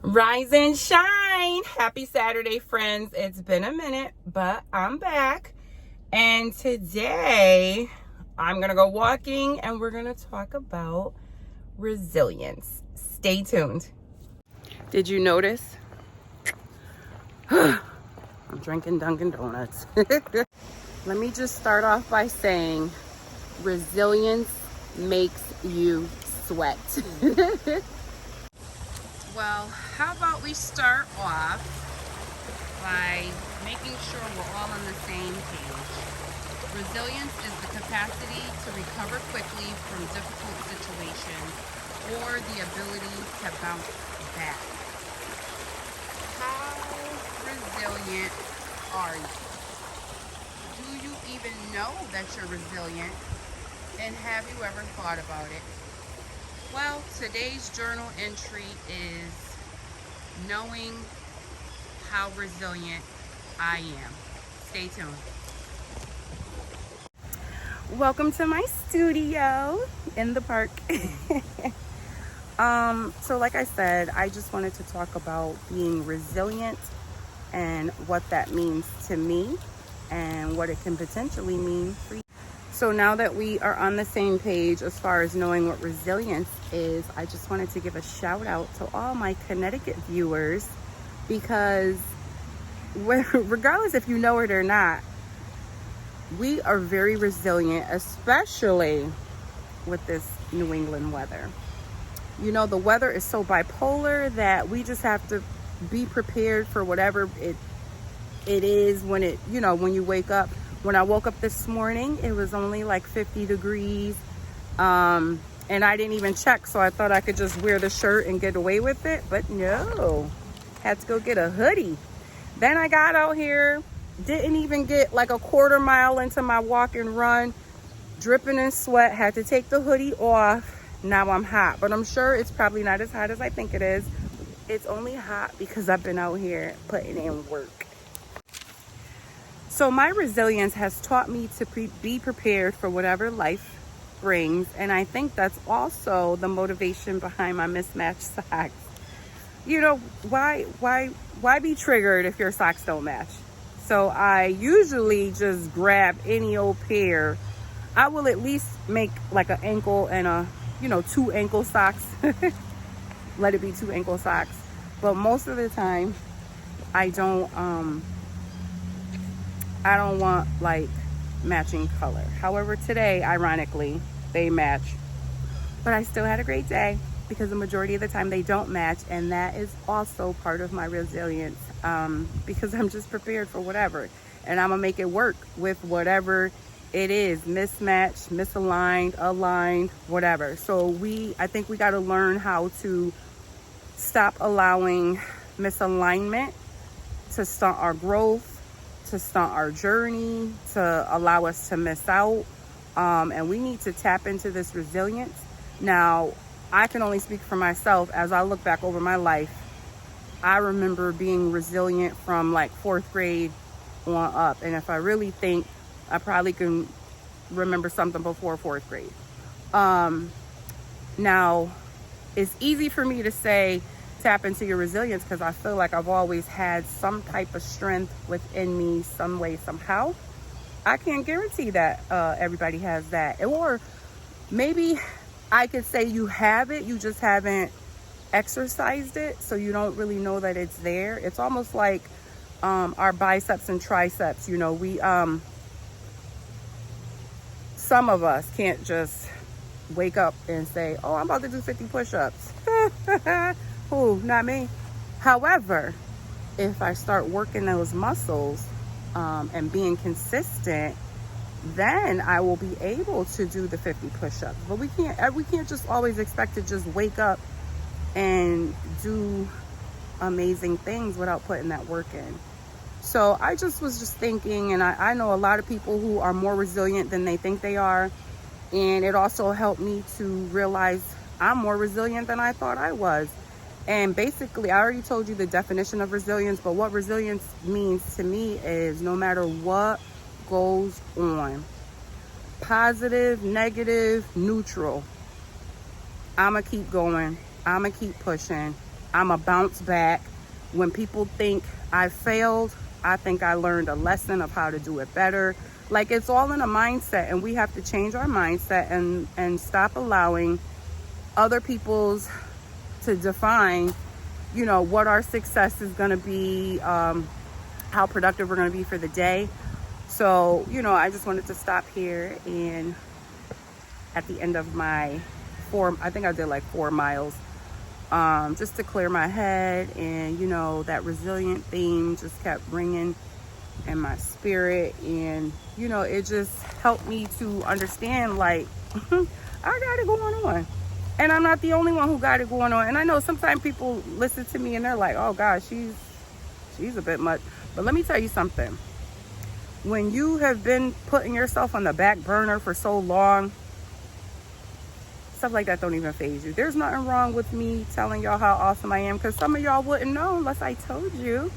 Rise and shine. Happy Saturday, friends. It's been a minute, but I'm back. And today I'm going to go walking and we're going to talk about resilience. Stay tuned. Did you notice? I'm drinking Dunkin' Donuts. Let me just start off by saying resilience makes you sweat. Well, how about we start off by making sure we're all on the same page. Resilience is the capacity to recover quickly from difficult situations or the ability to bounce back. How resilient are you? Do you even know that you're resilient? And have you ever thought about it? Well, today's journal entry is knowing how resilient I am. Stay tuned. Welcome to my studio in the park. So like I said, I just wanted to talk about being resilient and what that means to me and what it can potentially mean for you. So now that we are on the same page as far as knowing what resilience is, I just wanted to give a shout out to all my Connecticut viewers, because regardless if you know it or not, we are very resilient, especially with this New England weather. You know, the weather is so bipolar that we just have to be prepared for whatever it is when you wake up. When I woke up this morning, it was only like 50 degrees. And I didn't even check, so I thought I could just wear the shirt and get away with it. But no, had to go get a hoodie. Then I got out here, didn't even get like a quarter mile into my walk and run, dripping in sweat, had to take the hoodie off. Now I'm hot, but I'm sure it's probably not as hot as I think it is. It's only hot because I've been out here putting in work. So my resilience has taught me to be prepared for whatever life brings. And I think that's also the motivation behind my mismatched socks. You know, why be triggered if your socks don't match? So I usually just grab any old pair. I will at least make like an ankle and two ankle socks. Let it be 2 ankle socks. But most of the time I don't want like matching color. However, today, ironically, they match. But I still had a great day because the majority of the time they don't match. And that is also part of my resilience, because I'm just prepared for whatever. And I'm gonna make it work with whatever it is, mismatched, misaligned, aligned, whatever. So I think we gotta learn how to stop allowing misalignment to stunt our growth, to stunt our journey, to allow us to miss out. And we need to tap into this resilience. Now, I can only speak for myself. As I look back over my life, I remember being resilient from like 4th grade on up. And if I really think, I probably can remember something before 4th grade. Now, it's easy for me to say, tap into your resilience, because I feel like I've always had some type of strength within me some way, somehow. I can't guarantee that everybody has that. Or maybe I could say you have it, you just haven't exercised it, so you don't really know that it's there. It's almost like our biceps and triceps. You know, we some of us can't just wake up and say, oh, I'm about to do 50 push-ups. Ooh, not me. However, if I start working those muscles and being consistent, then I will be able to do the 50 push-ups. But we can't just always expect to just wake up and do amazing things without putting that work in. So I was just thinking, and I know a lot of people who are more resilient than they think they are. And it also helped me to realize I'm more resilient than I thought I was. And basically, I already told you the definition of resilience, but what resilience means to me is no matter what goes on, positive, negative, neutral, I'ma keep going. I'ma keep pushing. I'm a bounce back. When people think I failed, I think I learned a lesson of how to do it better. Like, it's all in a mindset, and we have to change our mindset and stop allowing other people's to define, you know, what our success is going to be, how productive we're going to be for the day. So, you know, I just wanted to stop here, and at the end of my I think I did like 4 miles, just to clear my head. And, you know, that resilient theme just kept ringing in my spirit. And, you know, it just helped me to understand, like, I got it going on. And I'm not the only one who got it going on. And I know sometimes people listen to me and they're like, oh gosh, she's a bit much. But let me tell you something. When you have been putting yourself on the back burner for so long, stuff like that don't even faze you. There's nothing wrong with me telling y'all how awesome I am, because some of y'all wouldn't know unless I told you.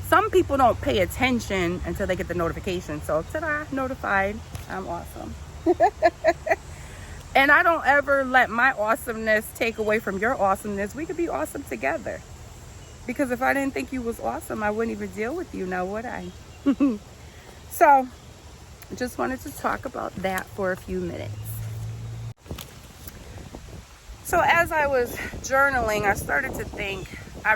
Some people don't pay attention until they get the notification. So, ta-da, notified. I'm awesome. And I don't ever let my awesomeness take away from your awesomeness. We could be awesome together. Because if I didn't think you was awesome, I wouldn't even deal with you now, would I? So, just wanted to talk about that for a few minutes. So as I was journaling, I started to think, I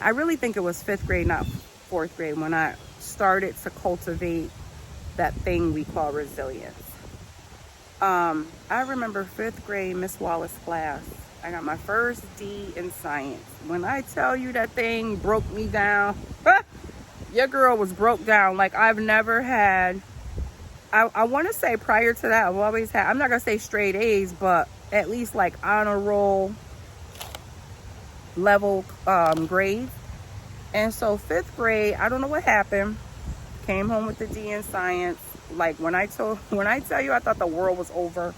really think it was 5th grade, not 4th grade, when I started to cultivate that thing we call resilience. I remember 5th grade Miss Wallace class. I got my first D in science. When I tell you that thing broke me down, your girl was broke down like I've never had. I want to say prior to that, I've always had, I'm not going to say straight A's, but at least like honor roll level grades. And so 5th grade, I don't know what happened, came home with the D in science. Like when I tell you, I thought the world was over.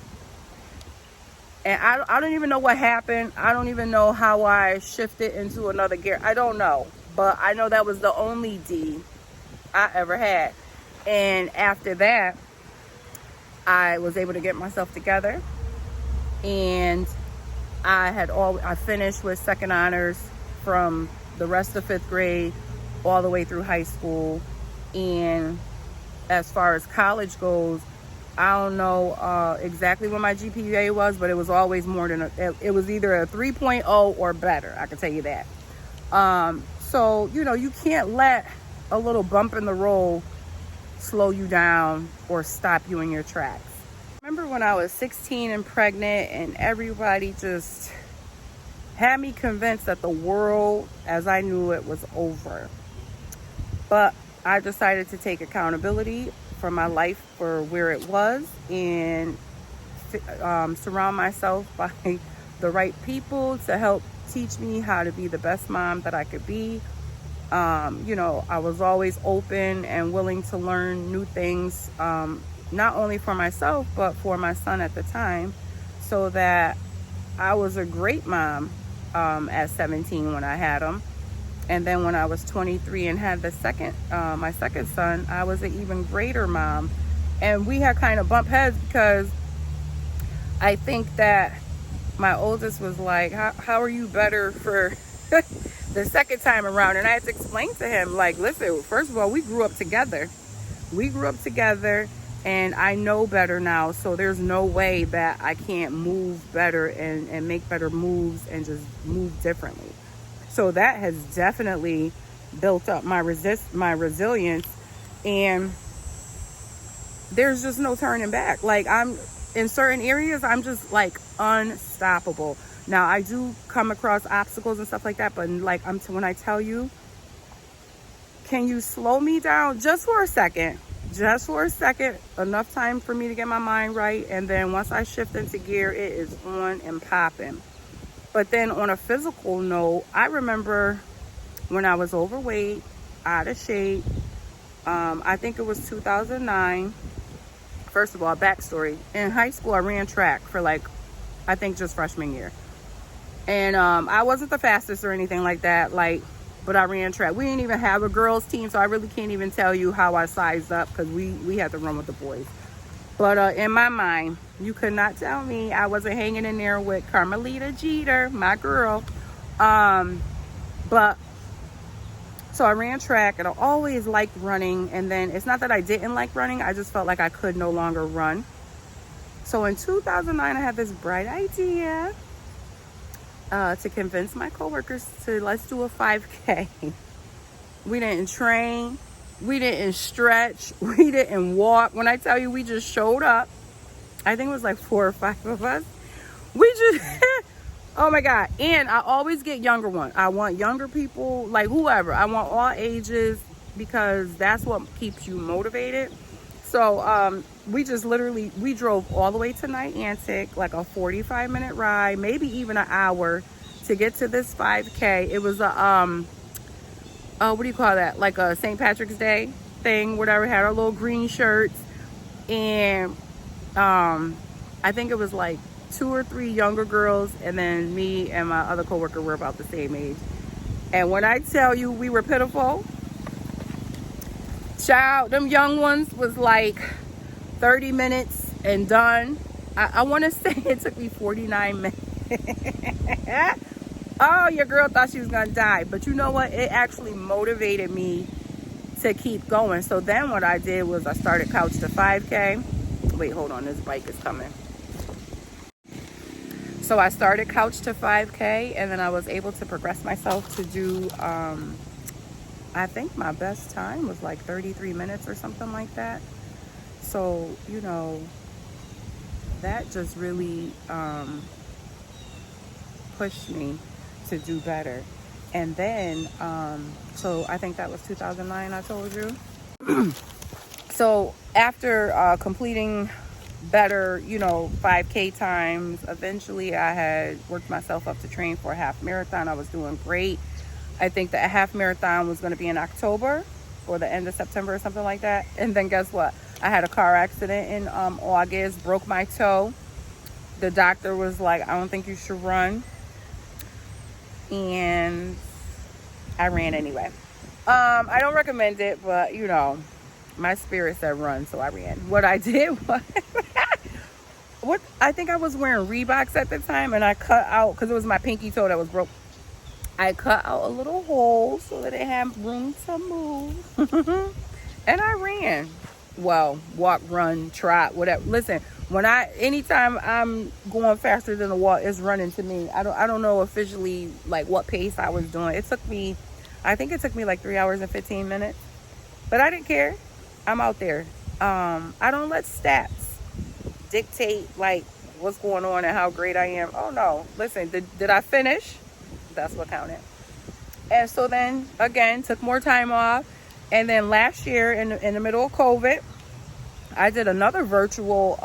And I don't even know what happened. I don't even know how I shifted into another gear. I don't know. But I know that was the only D I ever had. And after that, I was able to get myself together, and I finished with second honors from the rest of 5th grade all the way through high school. And as far as college goes, I don't know exactly what my GPA was, but it was always more than it was either a 3.0 or better. I can tell you that. So, you know, you can't let a little bump in the road slow you down or stop you in your tracks. Remember when I was 16 and pregnant, and everybody just had me convinced that the world as I knew it was over. But I decided to take accountability for my life for where it was, and surround myself by the right people to help teach me how to be the best mom that I could be. You know, I was always open and willing to learn new things, not only for myself, but for my son at the time, so that I was a great mom at 17 when I had him. And then when I was 23 and had my second son, I was an even greater mom. And we had kind of bumped heads, because I think that my oldest was like, how are you better for the second time around? And I had to explain to him, like, listen, first of all, we grew up together. And I know better now. So there's no way that I can't move better and make better moves and just move differently. So that has definitely built up my resilience. And there's just no turning back. Like, in certain areas, I'm just like unstoppable. Now, I do come across obstacles and stuff like that, but like when I tell you, can you slow me down just for a second? Just for a second, enough time for me to get my mind right. And then once I shift into gear, it is on and popping. But then on a physical note, I remember when I was overweight, out of shape. I think it was 2009. First of all, backstory. In high school, I ran track for I think just freshman year. And I wasn't the fastest or anything like that, but I ran track. We didn't even have a girls team, so I really can't even tell you how I sized up, because we had to run with the boys. But in my mind, you could not tell me I wasn't hanging in there with Carmelita Jeter, my girl. But so I ran track, and I always liked running. And then it's not that I didn't like running, I just felt like I could no longer run. So in 2009, I had this bright idea to convince my coworkers to let's do a 5K. We didn't train, we didn't stretch, we didn't walk. When I tell you, we just showed up. I think it was like 4 or 5 of us. We just oh my God. And I always get younger ones. I want younger people, like whoever. I want all ages, because that's what keeps you motivated. So we just literally, we drove all the way to Niantic, like a 45-minute ride, maybe even an hour, to get to this 5K. It was a what do you call that, like a St. Patrick's Day thing, whatever. Had our little green shirts, and I think it was like 2 or 3 younger girls, and then me and my other coworker were about the same age. And when I tell you we were pitiful, child, them young ones was like 30 minutes and done. I want to say it took me 49 minutes. Oh, your girl thought she was gonna die. But you know what? It actually motivated me to keep going. So then what I did was I started Couch to 5K. Wait, hold on, this bike is coming. So I started Couch to 5K, and then I was able to progress myself to do, I think my best time was like 33 minutes or something like that. So, you know, that just really pushed me to do better. And then, so I think that was 2009, I told you. So after completing better, you know, 5K times, eventually I had worked myself up to train for a half marathon. I was doing great. I think the half marathon was going to be in October or the end of September or something like that. And then guess what? I had a car accident in August, broke my toe. The doctor was like, I don't think you should run. And I ran anyway. I don't recommend it, but you know, my spirit said run, so I ran. What I did was, I think I was wearing Reeboks at the time, and I cut out, because it was my pinky toe that was broke. I cut out a little hole so that it had room to move. And I ran. Well, walk, run, trot, whatever. Listen, anytime I'm going faster than a walk, it's running to me. I don't know officially like what pace I was doing. I think it took me like 3 hours and 15 minutes, but I didn't care. I'm out there. I don't let stats dictate like what's going on and how great I am. Oh no, listen, did I finish? That's what counted. And so then again, took more time off. And then last year in the middle of COVID, I did another virtual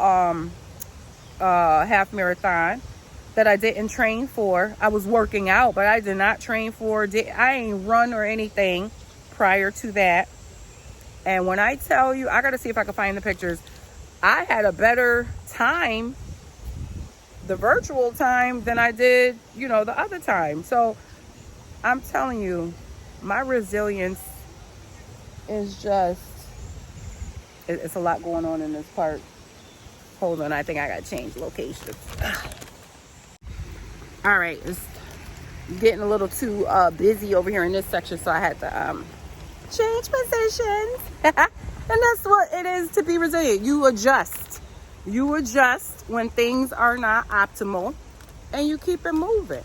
half marathon that I didn't train for. I was working out, but I did not train for. I ain't run or anything prior to that. And when I tell you, I got to see if I can find the pictures. I had a better time, the virtual time, than I did, you know, the other time. So I'm telling you, my resilience is just, it's a lot going on in this part. Hold on, I think I gotta change locations. All right, it's getting a little too busy over here in this section, so I had to change positions. And that's what it is to be resilient. You adjust when things are not optimal, and you keep it moving.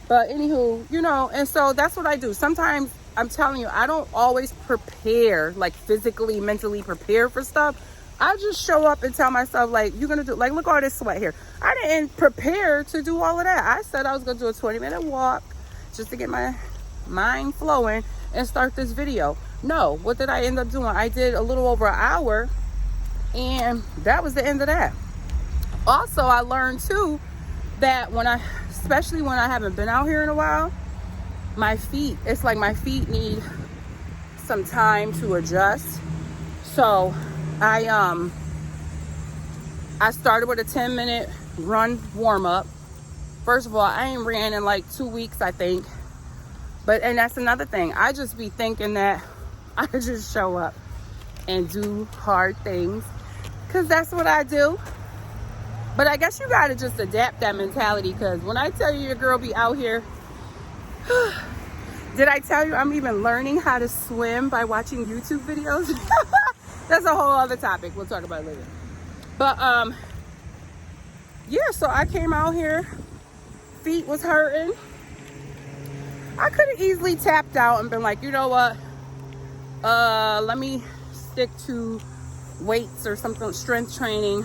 But anywho, you know, and so that's what I do. Sometimes, I'm telling you, I don't always prepare, like physically, mentally prepare for stuff. I just show up and tell myself, like, you're going to do, like, look at all this sweat here. I didn't prepare to do all of that. I said I was going to do a 20-minute walk just to get my mind flowing and start this video. No, what did I end up doing? I did a little over an hour, and that was the end of that. Also, I learned, too, that especially when I haven't been out here in a while, my feet need some time to adjust. So I started with a 10-minute run warm-up. First of all, I ain't ran in like 2 weeks, I think. And that's another thing. I just be thinking that I just show up and do hard things. because that's what I do. But I guess you got to just adapt that mentality, because when I tell you your girl be out here, did I tell you I'm even learning how to swim by watching YouTube videos? That's a whole other topic. We'll talk about it later. But yeah, so I came out here, feet was hurting. I could have easily tapped out and been like, you know what, let me stick to weights or something, strength training,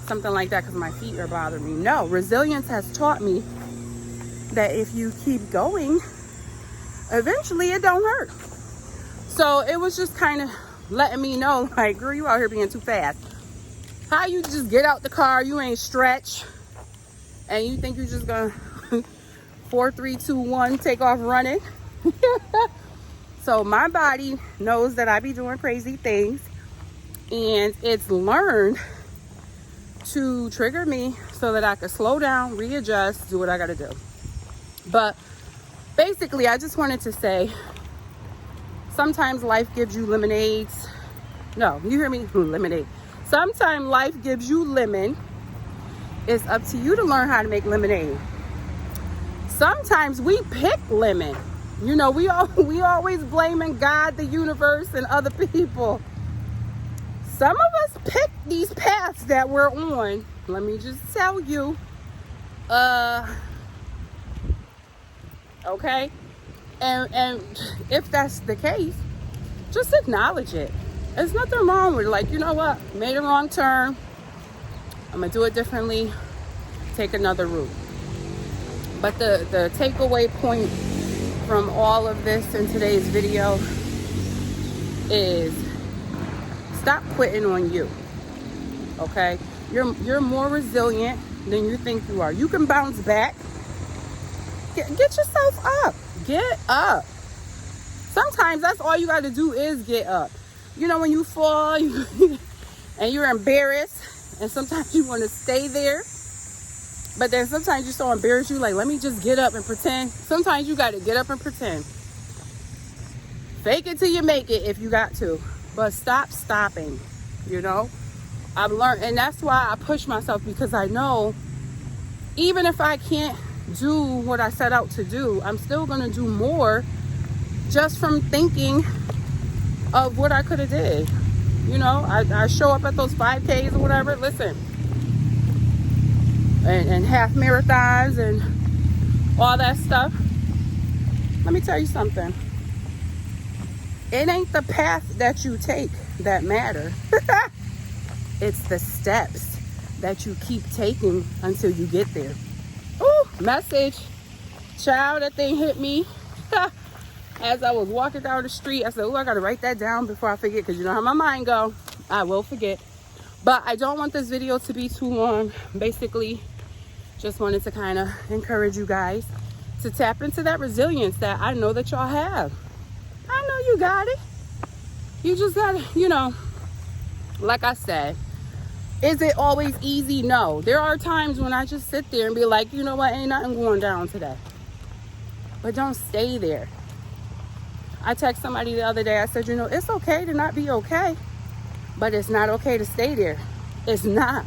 something like that, because my feet are bothering me. No, resilience has taught me that if you keep going, eventually it don't hurt. So it was just kind of letting me know, like, girl, you out here being too fast. How you just get out the car, you ain't stretch, and you think you just gonna 4, 3, 2, 1 take off running? So my body knows that I be doing crazy things, and it's learned to trigger me so that I can slow down, readjust, do what I gotta do. But basically, I just wanted to say, sometimes life gives you lemonades. No, you hear me? Lemonade. Sometimes life gives you lemon. It's up to you to learn how to make lemonade. Sometimes we pick lemon. You know, we always blaming God, the universe, and other people. Some of us pick these paths that we're on. Let me just tell you. Okay? And if that's the case, just acknowledge it. There's nothing wrong with it. Like, you know what? Made a wrong turn. I'm going to do it differently. Take another route. But the takeaway point from all of this in today's video is stop quitting on you. Okay? You're more resilient than you think you are. You can bounce back. Get yourself up. Get up. Sometimes that's all you got to do is get up. You know, when you fall and you're embarrassed, and sometimes you want to stay there, but then sometimes you're so embarrassed, you like, let me just get up and pretend. Sometimes you got to get up and pretend. Fake it till you make it if you got to, but stop stopping. You know, I've learned, and that's why I push myself, because I know even if I can't do what I set out to do, I'm still going to do more just from thinking of what I could have did. You know, I show up at those 5Ks or whatever. Listen, and half marathons and all that stuff. Let me tell you something. It ain't the path that you take that matter. It's the steps that you keep taking until you get there. Ooh, message. Child, that thing hit me. As I was walking down the street, I said, oh, I got to write that down before I forget, because you know how my mind go. I will forget. But I don't want this video to be too long. Basically, just wanted to kind of encourage you guys to tap into that resilience that I know that y'all have. I know you got it. You just got to, you know, like I said, is it always easy? No. There are times when I just sit there and be like, you know what, ain't nothing going down today. But don't stay there. I texted somebody the other day. I said, you know, it's okay to not be okay, but it's not okay to stay there. It's not.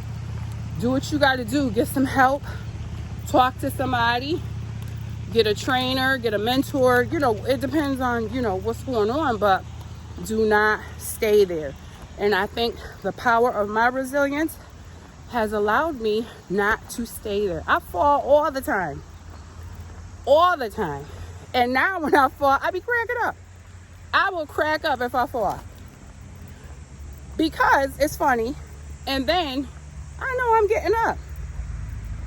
Do what you got to do. Get some help. Talk to somebody. Get a trainer. Get a mentor. You know, it depends on, you know, what's going on, but do not stay there. And I think the power of my resilience has allowed me not to stay there. I fall all the time. All the time. And now when I fall, I be cracking up. I will crack up if I fall. Because it's funny. And then I know I'm getting up.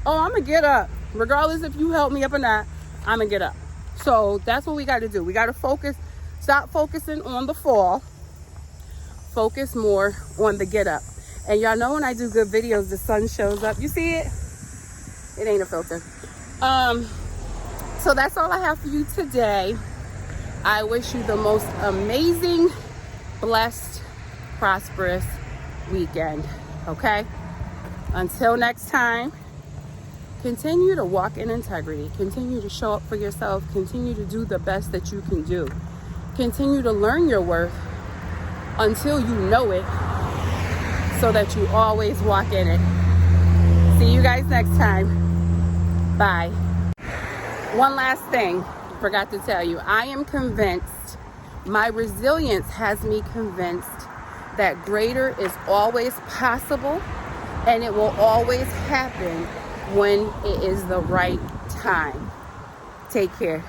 Oh, I'm going to get up. Regardless if you help me up or not, I'm going to get up. So that's what we got to do. We got to focus. Stop focusing on the fall. Focus more on the get up. And y'all know when I do good videos, the sun shows up. You see it? It ain't a filter. So that's all I have for you today. I wish you the most amazing, blessed, prosperous weekend. Okay? Until next time, continue to walk in integrity. Continue to show up for yourself. Continue to do the best that you can do. Continue to learn your worth until you know it, so that you always walk in it. See you guys next time. Bye. One last thing, forgot to tell you. I am convinced, my resilience has me convinced that greater is always possible, and it will always happen when it is the right time. Take care.